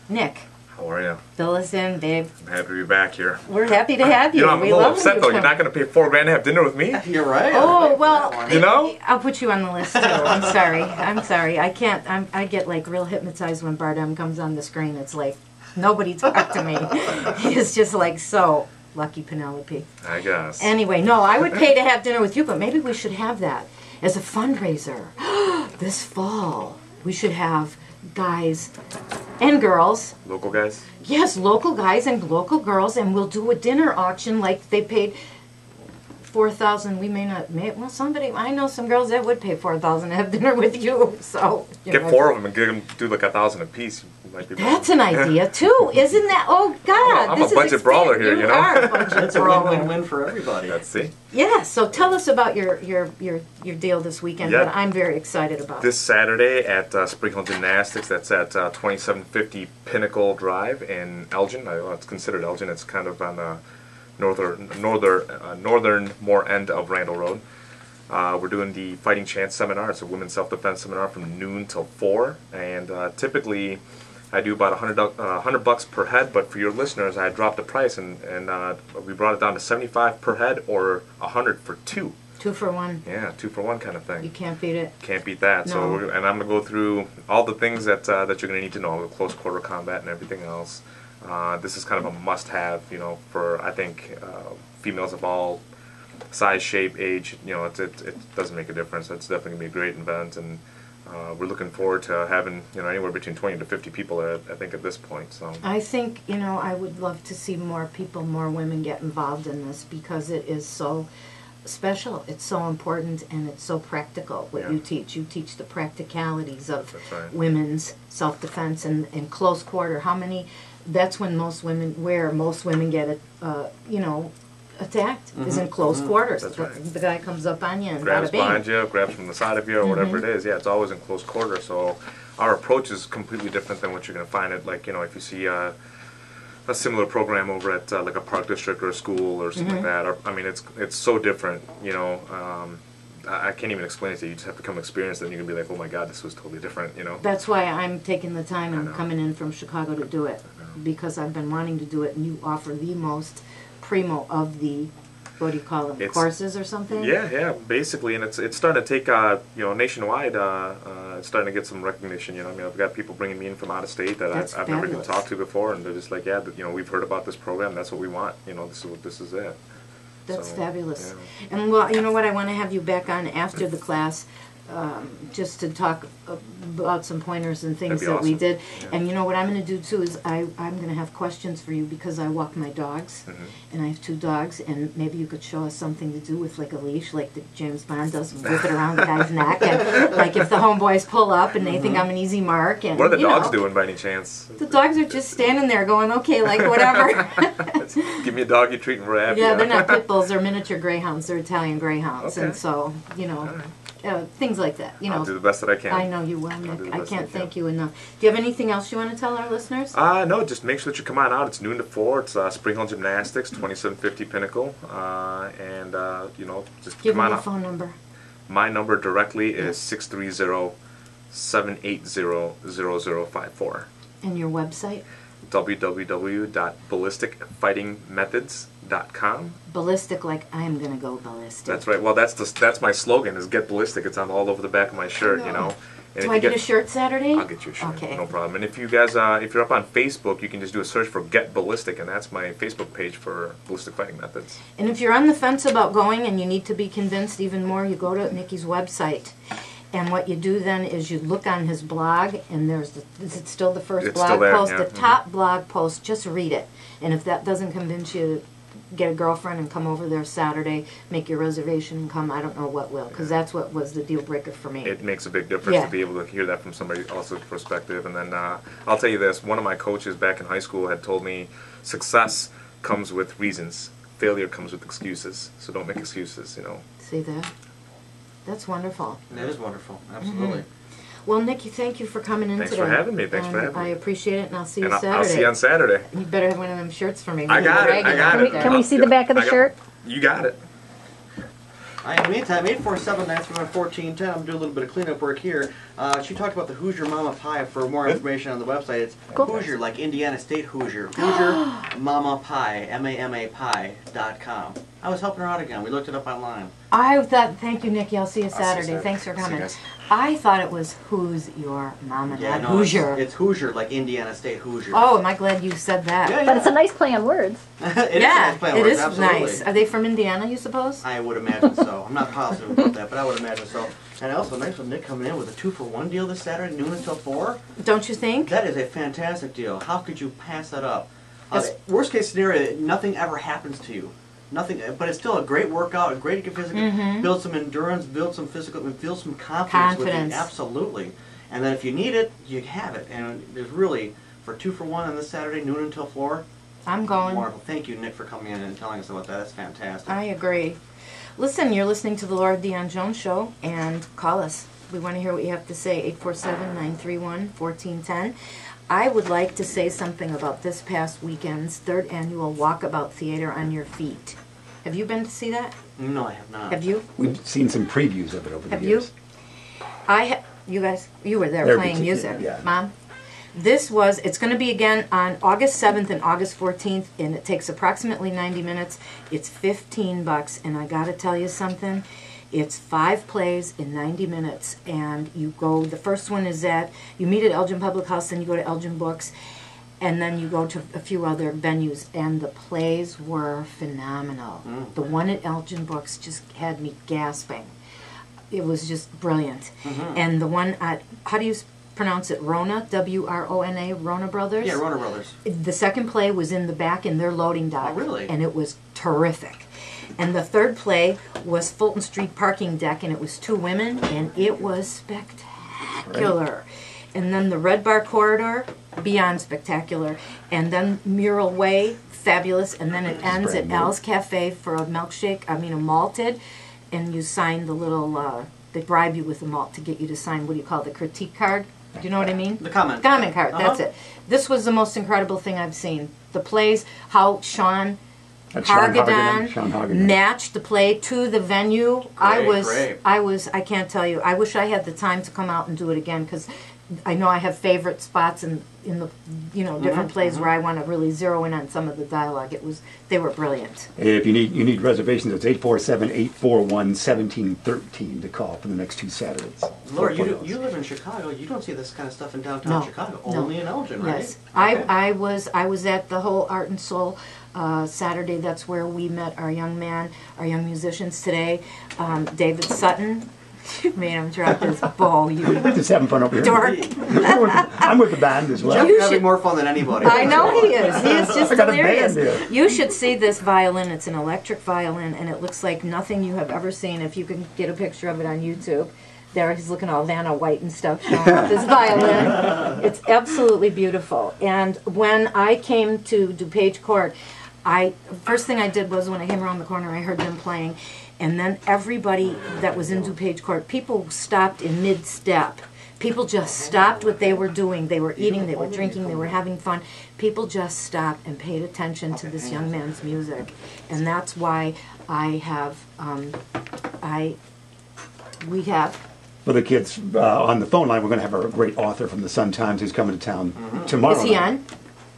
Nick. How are you? Phyllis and babe. I'm happy to be back here. We're happy to have you. You know, I'm a little upset though. You're not going to pay $4 to have dinner with me. You're right. Oh well, you know. I'll put you on the list too. I'm sorry. I'm sorry. I can't. I get like real hypnotized when Bardem comes on the screen. It's like nobody talk to me. He's just like so lucky Penelope. I guess. Anyway, no, I would pay to have dinner with you, but maybe we should have that as a fundraiser this fall. We should have guys and girls. Local guys? Yes, local guys and local girls, and we'll do a dinner auction like they paid $4,000. We may not, well, somebody, I know some girls that would pay $4,000 to have dinner with you, so. Get 4 of them and get them do like $1,000 a piece. That's an idea too, isn't that? Oh God, I'm a budget brawler here, you know. Are a budget It's a brawler. win-win for everybody. Let's see. Yeah, so tell us about your deal this weekend. Yeah. That I'm very excited about. This Saturday at Spring Hill Gymnastics. That's at 2750 Pinnacle Drive in Elgin. Well, it's considered Elgin. It's kind of on the northern end of Randall Road. We're doing the Fighting Chance seminar. It's a women's self-defense seminar from noon till 4, and typically I do about $100 per head, but for your listeners, I dropped the price and we brought it down to $75 per head or $100 for 2. 2 for 1. Yeah, 2 for 1 kind of thing. You can't beat it. Can't beat that. No. So, and I'm gonna go through all the things that you're gonna need to know, the close quarter combat and everything else. This is kind of a must-have, you know, for I think females of all size, shape, age. You know, it doesn't make a difference. It's definitely gonna be a great event, and we're looking forward to having, you know, anywhere between 20 to 50 people I think at this point. So I think, you know, I would love to see more people, more women get involved in this because it is so special. It's so important and it's so practical what you teach. You teach the practicalities of women's self-defense and close quarter. How many? That's when most women get it. You know, attacked is in close quarters. That's right. The guy comes up on you and grabs bada bing. behind you, grabs from the side of you, or whatever it is. Yeah, it's always in close quarter. So our approach is completely different than what you're going to find at, like, you know, if you see a similar program over at like a park district or a school or something like that. Or, I mean, it's so different. You know, I can't even explain it to you. You just have to come experience it, and you can be like, oh my God, this was totally different. You know. That's why I'm taking the time and coming in from Chicago to do it, because I've been wanting to do it, and you offer the most primo of the, what do you call them, courses or something? Yeah, basically, and it's starting to take, you know, nationwide, it's starting to get some recognition, you know. I mean, I've got people bringing me in from out of state that I've never even talked to before, and they're just like, yeah, you know, we've heard about this program, that's what we want, you know, this is it. That's fabulous. Yeah. And well, you know what, I want to have you back on after the class, just to talk about some pointers and things that we did. Yeah. And you know what I'm going to do too is I'm going to have questions for you because I walk my dogs, and I have 2 dogs, and maybe you could show us something to do with like a leash, like the James Bond does, whip it around the guy's neck, and like if the homeboys pull up and they think I'm an easy mark. And what are the dogs doing by any chance? The dogs are just standing there going, okay, like whatever. Give me a dog you treat and we're happy. Yeah, they're not pit bulls, they're miniature greyhounds, they're Italian greyhounds, and so, you know, things like that. You know, I'll do the best that I can. I know you will, Nick. I can't thank you enough. Do you have anything else you want to tell our listeners? No, just make sure that you come on out. It's noon to 4. It's Spring Hill Gymnastics, 2750 Pinnacle, and you know, just give come on me out. Your phone number. My number directly is 630-780-0054. And your website? www.ballisticfightingmethods.com. Ballistic, like I'm gonna go ballistic. That's right. Well, that's my slogan, is get ballistic. It's on all over the back of my shirt, you know. And do I get a shirt Saturday? I'll get you a shirt. Okay. No problem. And if you guys, if you're up on Facebook, you can just do a search for Get Ballistic, and that's my Facebook page for Ballistic Fighting Methods. And if you're on the fence about going and you need to be convinced even more, you go to Mickey's website. And what you do then is you look on his blog, and is it still the first blog post? The top blog post, just read it. And if that doesn't convince you, get a girlfriend and come over there Saturday, make your reservation and come. I don't know what will, because that's what was the deal breaker for me. It makes a big difference to be able to hear that from somebody else's perspective. And then I'll tell you this, one of my coaches back in high school had told me success comes with reasons, failure comes with excuses. So don't make excuses, you know. See that? That's wonderful. That is wonderful. Absolutely. Well, Nikki, thank you for coming in today. Thanks for having me. Thanks for having me. I appreciate it, and I'll see you Saturday. I'll see you on Saturday. You better have one of them shirts for me. I got it. Can we see the back of the shirt? You got it. All right, in the meantime, 847-931-1410. I'm doing a little bit of cleanup work here. She talked about the Hoosier Mama Pie. For more information on the website, it's Hoosier, like Indiana State Hoosier. Hoosier Mama Pie, M-A-M-A Pie.com. I was helping her out again. We looked it up online. I thought, thank you, Nikki. I'll see you Saturday. Saturday. Thanks for See you coming. guys. I thought it was Who's Your Mama, not no, Hoosier. It's Hoosier, like Indiana State Hoosier. Oh, am I glad you said that? Yeah, But it's a nice play on words. It is a nice play on it words, is absolutely. nice. Are they from Indiana, you suppose? I would imagine so. I'm not positive about that, but I would imagine so. And also, nice with Nick coming in with a 2-for-1 deal this Saturday, noon until 4. Don't you think? That is a fantastic deal. How could you pass that up? It's- Worst case scenario, nothing ever happens to you. Nothing, but it's still a great workout, a great physical, build some endurance, build some physical, and build some confidence. With it. Absolutely. And then if you need it, you have it. And there's really, for 2-for-1 on this Saturday, noon until 4. I'm going. Wonderful. Thank you, Nick, for coming in and telling us about that. That's fantastic. I agree. Listen, you're listening to the Lord Dion-Jones Show, and call us. We want to hear what you have to say, 847-931-1410. I would like to say something about this past weekend's 3rd annual Walkabout Theater on Your Feet. Have you been to see that? No, I have not. Have you? We've seen some previews of it over the Have you? years. You guys, you were there There, playing but- music, yeah. Mom. It's going to be again on August 7th and August 14th, and it takes approximately 90 minutes. It's $15, and I got to tell you something. It's 5 plays in 90 minutes, and you go, the first one is you meet at Elgin Public House, then you go to Elgin Books, and then you go to a few other venues, and the plays were phenomenal. The one at Elgin Books just had me gasping. It was just brilliant. And the one at, how do you pronounce it, Rona, W-R-O-N-A, Rona Brothers? Yeah, Rona Brothers. The second play was in the back in their loading dock. Oh, really? And it was terrific. And the third play was Fulton Street Parking Deck, and it was 2 women, and it was spectacular. And then the Red Bar Corridor, beyond spectacular. And then Mural Way, fabulous. And then it ends at Al's Cafe for a milkshake, a malted, and you sign the little, they bribe you with a malt to get you to sign, what do you call it, the critique card? Do you know what I mean? The comment. Comment card, that's it. This was the most incredible thing I've seen. The plays, how Sean Hargadon matched the play to the venue. Great. I can't tell you. I wish I had the time to come out and do it again, because I know I have favorite spots in the different plays where I want to really zero in on some of the dialogue. They were brilliant. If you need reservations, it's 847-841-1713 to call for the next 2 Saturdays. Laura, you live in Chicago. You don't see this kind of stuff in downtown Chicago. Only in Elgin, right? Yes, Okay. I was at the whole Art and Soul Saturday. That's where we met our young musicians today. David Sutton. You made him drop his bow, you Just having fun over here. dork. I'm with the band as well. Jeff's having more fun than anybody. I know he is. He is just I got a hilarious. band here. You should see this violin. It's an electric violin, and it looks like nothing you have ever seen. If you can get a picture of it on YouTube. There, he's looking all Vanna White and stuff, showing off his violin. It's absolutely beautiful. And when I came to DuPage Court, first thing I did was when I came around the corner, I heard them playing. And then everybody that was in DuPage Court, people stopped in mid-step. People just stopped what they were doing. They were eating, they were drinking, they were having fun. People just stopped and paid attention to this young man's music. And that's why we have... For the kids on the phone line, we're going to have a great author from the Sun-Times who's coming to town tomorrow. Is he on?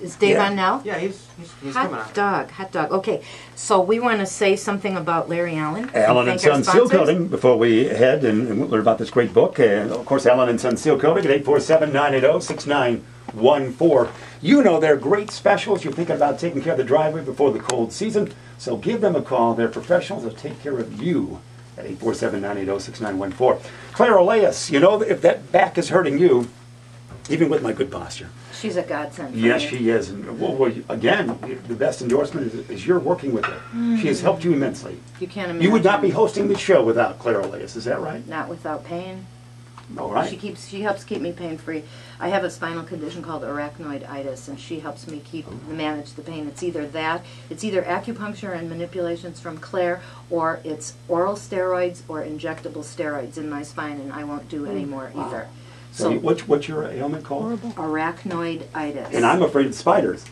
Is Dave on now? Yeah, he's coming on. Hot dog. Okay, so we want to say something about Larry Allen. Allen and Son Seal Coating before we head and learn about this great book. And of course, Allen and Son Seal Coating at 847-980-6914. You know they're great specials. You're thinking about taking care of the driveway before the cold season, so give them a call. They're professionals. They'll take care of you at 847-980-6914. Claire Oleas, if that back is hurting you, even with my good posture. She's a godsend. Yes, she is. And again, the best endorsement is you're working with her. She has helped you immensely. You can't imagine. You would not be hosting the show without Claire Oleas, is that right? Not without pain. All right. She helps keep me pain-free. I have a spinal condition called arachnoiditis, and she helps me manage the pain. It's either acupuncture and manipulations from Claire, or it's oral steroids or injectable steroids in my spine, and I won't do any more either. So what's your ailment called? Arachnoiditis. And I'm afraid of spiders.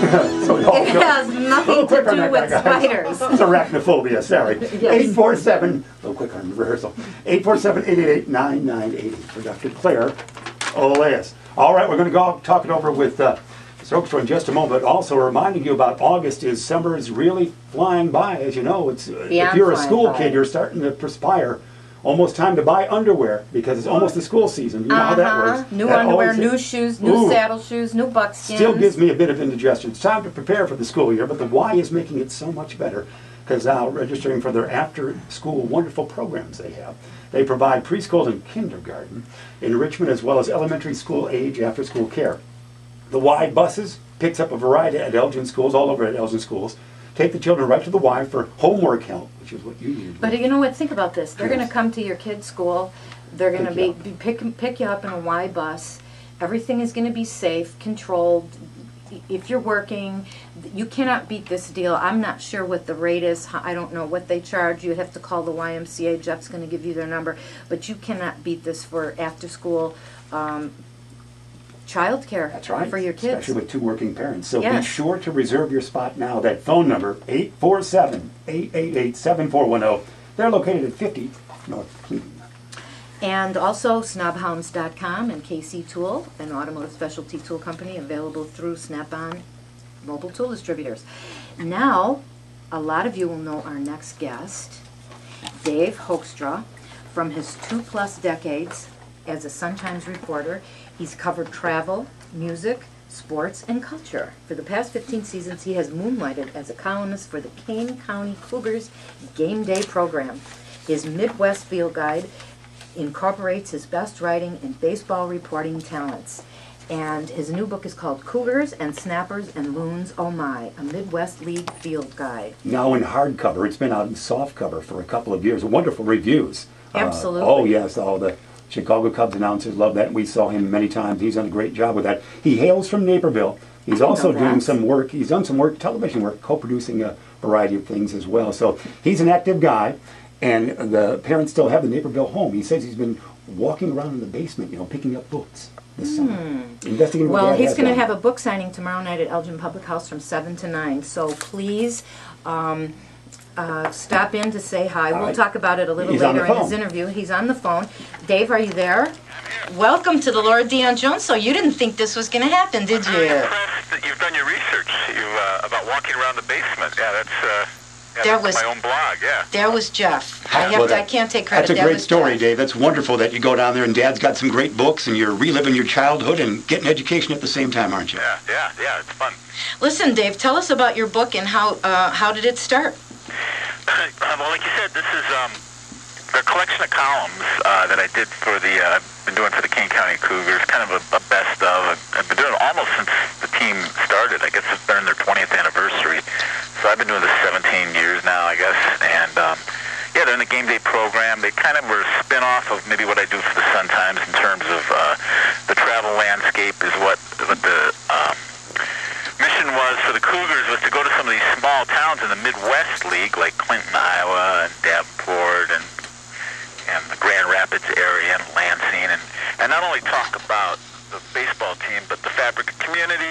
So it all It goes. has nothing to do with spiders. It's arachnophobia, sorry. Yes. 847, a little quick on rehearsal. 847-888-9980 for Dr. Claire Olaus. All right, we're going to go talk it over with Mr. Oakstrom in just a moment. Also reminding you about August is summer is really flying by. As you know, it's if you're a school kid, you're starting to perspire. Almost time to buy underwear because it's almost the school season. You know how that works. New That underwear, always- new shoes, new saddle shoes, new buckskins. Still gives me a bit of indigestion. It's time to prepare for the school year, but the Y is making it so much better because now registering for their after-school wonderful programs they have. They provide preschool and kindergarten enrichment as well as elementary school age after-school care. The Y buses picks up a variety at Elgin schools, all over at Elgin schools. Take the children right to the Y for homework help, which is what you need to do. But you know what? Think about this. They're Yes. going to come to your kid's school. They're going to pick you up in a Y bus. Everything is going to be safe, controlled. If you're working, you cannot beat this deal. I'm not sure what the rate is. I don't know what they charge. You have to call the YMCA. Jeff's going to give you their number. But you cannot beat this for after-school child care. That's right. For your kids. Especially with two working parents. So be Yes. sure to reserve your spot now. That phone number, 847-888-7410. They're located at 50 North Cleveland. And also snobhounds.com and KC Tool, an automotive specialty tool company available through Snap-on mobile tool distributors. Now, a lot of you will know our next guest, Dave Hoekstra. From his 2+ decades as a Sun-Times reporter, he's covered travel, music, sports, and culture. For the past 15 seasons, he has moonlighted as a columnist for the Kane County Cougars Game Day program. His Midwest Field Guide incorporates his best writing and baseball reporting talents. And his new book is called Cougars and Snappers and Loons Oh My, a Midwest League Field Guide. Now in hardcover. It's been out in softcover for a couple of years. Wonderful reviews. Absolutely. Oh, yes. All the Chicago Cubs announcers love that. We saw him many times. He's done a great job with that. He hails from Naperville. He's also doing some work. He's done some work, television work, co-producing a variety of things as well. So he's an active guy. And the parents still have the Naperville home. He says he's been walking around in the basement, picking up books this summer. Investigating what Well, Dad he's has going to done. have a book signing tomorrow night at Elgin Public House from 7 to 9. So please stop in to say hi. We'll talk about it a little He's on later the in his phone. interview. He's on the phone. Dave, are you there? Welcome to the Laura Dion-Jones. So you didn't think this was going to happen, did I'm very you? impressed that you've done your research about walking around the basement. Yeah, that's my own blog, yeah. There was Jeff. Well, I can't take credit. That's a That great was story, Jeff. Dave. That's wonderful that you go down there and Dad's got some great books and you're reliving your childhood and getting education at the same time, aren't you? Yeah, it's fun. Listen, Dave, tell us about your book and how did it start? Well, like you said, this is the collection of columns that I did for I've been doing for the Kane County Cougars, kind of a best of. I've been doing it almost since the team started. I guess it's been their 20th anniversary. So I've been doing this 17 years now, I guess. And yeah, they're in the game day program. They kind of were a spin-off of maybe what I do for the Sun-Times in terms of the travel landscape is what the mission was for the Cougars, was to go to some of these small towns in the Midwest League, like Clinton, Iowa, and Davenport, and the Grand Rapids area, and Lansing, and not only talk about the baseball team, but the fabric of community,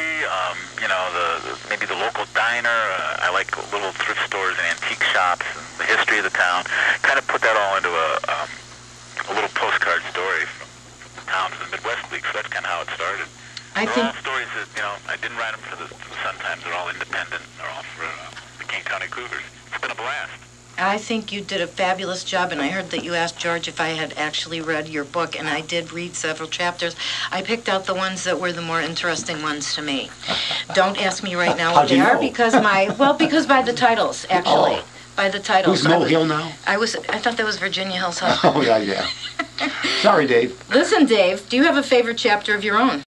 maybe the local diner. I like little thrift stores and antique shops, and the history of the town. Kind of put that all into a little postcard story from the towns in the Midwest League, so that's kind of how it started. They're all stories that, I didn't write them for the Sun-Times. They're all independent. They're all for the Kane County Cougars. It's been a blast. I think you did a fabulous job, and I heard that you asked George if I had actually read your book, and I did read several chapters. I picked out the ones that were the more interesting ones to me. Don't ask me right now what they are, because by the titles, actually. Oh. By the titles. Who's Mo Hill now? I thought that was Virginia Hill's husband. Oh, yeah. Sorry, Dave. Listen, Dave, do you have a favorite chapter of your own?